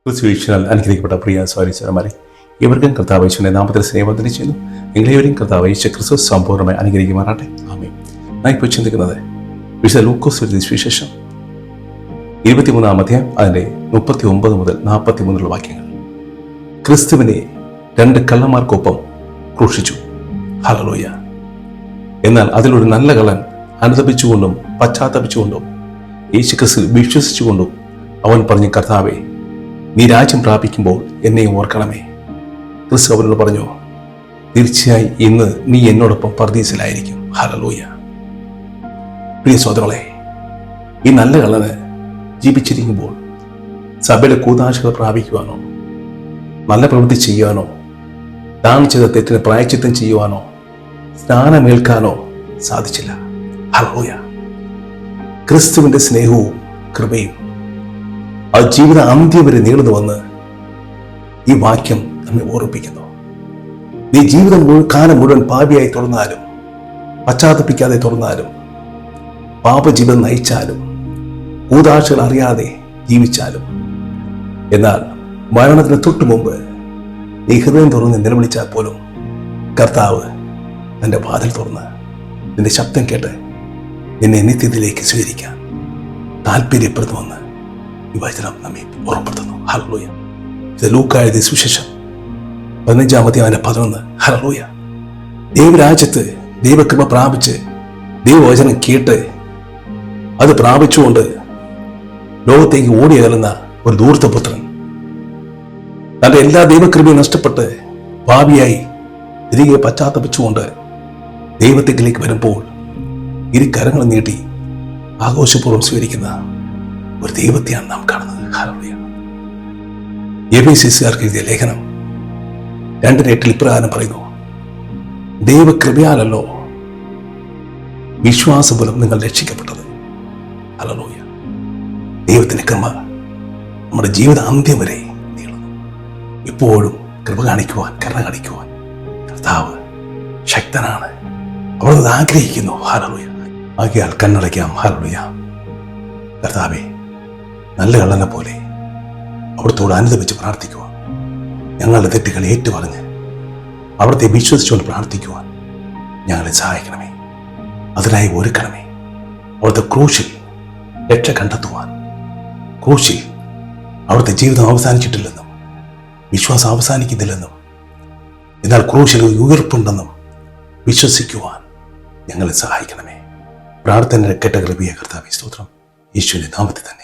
ക്രിസ്തുവിനാൽ അനുഗ്രഹിക്കപ്പെട്ട പ്രിയ സ്വാരീശ്വരന്മാരെ, ഇവർക്കും കർത്താവ് യേശുവിന്റെ നാമത്തിൽ സ്നേഹവന്ദനം ചെയ്യുന്നു. നിങ്ങളെവരെയും കർത്താവ് യേശു ക്രിസ്തു സമ്പൂർണ്ണമായി അനുഗ്രഹിക്കുമാറാട്ടെ. ആമേൻ. ഞാൻ ഇപ്പോൾ ചിന്തിക്കുന്നത് വിശുദ്ധ ലൂക്കോസ് എഴുതിയ സുവിശേഷം 23-ാം അധ്യായം അതിൻ്റെ 39 മുതൽ 43 വാക്യങ്ങൾ. ക്രിസ്തുവിനെ 2 കള്ളന്മാർക്കൊപ്പം ക്രൂശിച്ചു. ഹല്ലേലൂയ. എന്നാൽ അതിലൊരു നല്ല കള്ളൻ അനുതപിച്ചുകൊണ്ടും പശ്ചാത്തപിച്ചുകൊണ്ടും യേശു ക്രിസ്തു വിശ്വസിച്ചുകൊണ്ടും അവൻ പറഞ്ഞു, കർത്താവേ, നീ രാജ്യം പ്രാപിക്കുമ്പോൾ എന്നെ ഓർക്കണമേ. ക്രിസ്തു അവനോട് പറഞ്ഞു, തീർച്ചയായും ഇന്ന് നീ എന്നോടൊപ്പം പർദീസിലായിരിക്കും. ഹല്ലേലൂയ. പ്രിയ സഹോദരങ്ങളെ, ഈ നല്ല കള്ളന് ജീവിച്ചിരിക്കുമ്പോൾ സഭയുടെ കൂതാശകൾ പ്രാപിക്കുവാനോ, നല്ല പ്രവൃത്തി ചെയ്യുവാനോ, താൻ ചെയ്ത തെറ്റിന് പ്രായശ്ചിത്തം ചെയ്യുവാനോ, സ്നാനമേൽക്കാനോ സാധിച്ചില്ല. ഹല്ലേലൂയ. ക്രിസ്തുവിന്റെ സ്നേഹവും കൃപയും അത് ജീവിത അന്ത്യം വരെ നീളുന്നുവെന്ന് ഈ വാക്യം നമ്മെ ഓർമ്മിപ്പിക്കുന്നു. നീ ജീവിതം കാലം മുഴുവൻ പാപിയായി തുറന്നാലും, പശ്ചാത്തപിക്കാതെ തുറന്നാലും, പാപജീവിതം നയിച്ചാലും, കൂതാശകൾ അറിയാതെ ജീവിച്ചാലും, എന്നാൽ മരണത്തിന് തൊട്ടു മുമ്പ് നീ ഹൃദയം തുറന്ന് നിലവിളിച്ചാൽ പോലും കർത്താവ് തൻ്റെ വാതിൽ തുറന്ന് നിന്റെ ശബ്ദം കേട്ട് നിന്നെ നിത്യത്തിലേക്ക് സ്വീകരിക്കാൻ താല്പര്യപ്പെടുന്നുവെന്ന് ഈ വചനം നമ്മെ ഓർമ്മപ്പെടുത്തുന്നു. ഹല്ലേലൂയ. ഇത് ലൂക്കാ എഴുതിയ സുവിശേഷം 15-ാം അധ്യായം 11. ഹല്ലേലൂയ. ദൈവരാജ്യത്ത് ദൈവകൃപ പ്രാപിച്ച് ദൈവവചനം കേട്ട് അത് പ്രാപിച്ചുകൊണ്ട് ലോകത്തേക്ക് ഓടിയകലുന്ന ഒരു ധൂർത്തപുത്രൻ തൻ്റെ എല്ലാ ദൈവകൃപയും നഷ്ടപ്പെട്ട് പാപിയായി തിരികെ പശ്ചാത്തപിച്ചുകൊണ്ട് ദൈവത്തിലേക്ക് വരുമ്പോൾ ഇരു കരങ്ങൾ നീട്ടി ആഘോഷപൂർവ്വം സ്വീകരിക്കുന്ന ഒരു ദൈവത്തെയാണ് നാം കാണുന്നത്. ഹല്ലേലൂയ. എഫെസ്യർക്കാർക്ക് എഴുതിയ ലേഖനം 2:8 ഇപ്രകാരം പറയുന്നു, ദൈവകൃപയാലല്ലോ വിശ്വാസമൂലം നിങ്ങൾ രക്ഷിക്കപ്പെട്ടത്. ഹല്ലേലൂയ. ദൈവത്തിന്റെ കൃപ നമ്മുടെ ജീവിത അന്ത്യം വരെ നീളുന്നു. ഇപ്പോഴും കൃപ കാണിക്കുവാൻ, കരുണ കാണിക്കുവാൻ കർത്താവ് ശക്തനാണ്. അവിടുന്ന് ആഗ്രഹിക്കുന്നു. ഹല്ലേലൂയ. ആകയാൽ കണ്ണടയ്ക്കാം. ഹല്ലേലൂയ. കർത്താവേ, നല്ല കള്ളനെ പോലെ അവിടുത്തോട് അനുദപിച്ച് പ്രാർത്ഥിക്കുവാൻ, ഞങ്ങളുടെ തെറ്റുകൾ ഏറ്റുപറഞ്ഞ് അവിടുത്തെ വിശ്വസിച്ചുകൊണ്ട് പ്രാർത്ഥിക്കുവാൻ ഞങ്ങളെ സഹായിക്കണമേ. അതിനായി ഒരുക്കണമേ. അവിടുത്തെ ക്രൂശിൽ രക്ഷ കണ്ടെത്തുവാൻ, ക്രൂശിൽ അവിടുത്തെ ജീവിതം അവസാനിച്ചിട്ടില്ലെന്നും വിശ്വാസം അവസാനിക്കുന്നില്ലെന്നും എന്നാൽ ക്രൂശിൽ ഉയർപ്പുണ്ടെന്നും വിശ്വസിക്കുവാൻ ഞങ്ങളെ സഹായിക്കണമേ. പ്രാർത്ഥന കേട്ട കൃപയെ കർത്താവേ സ്തോത്രം. യേശുവിന്റെ നാമത്തിൽ തന്നെ.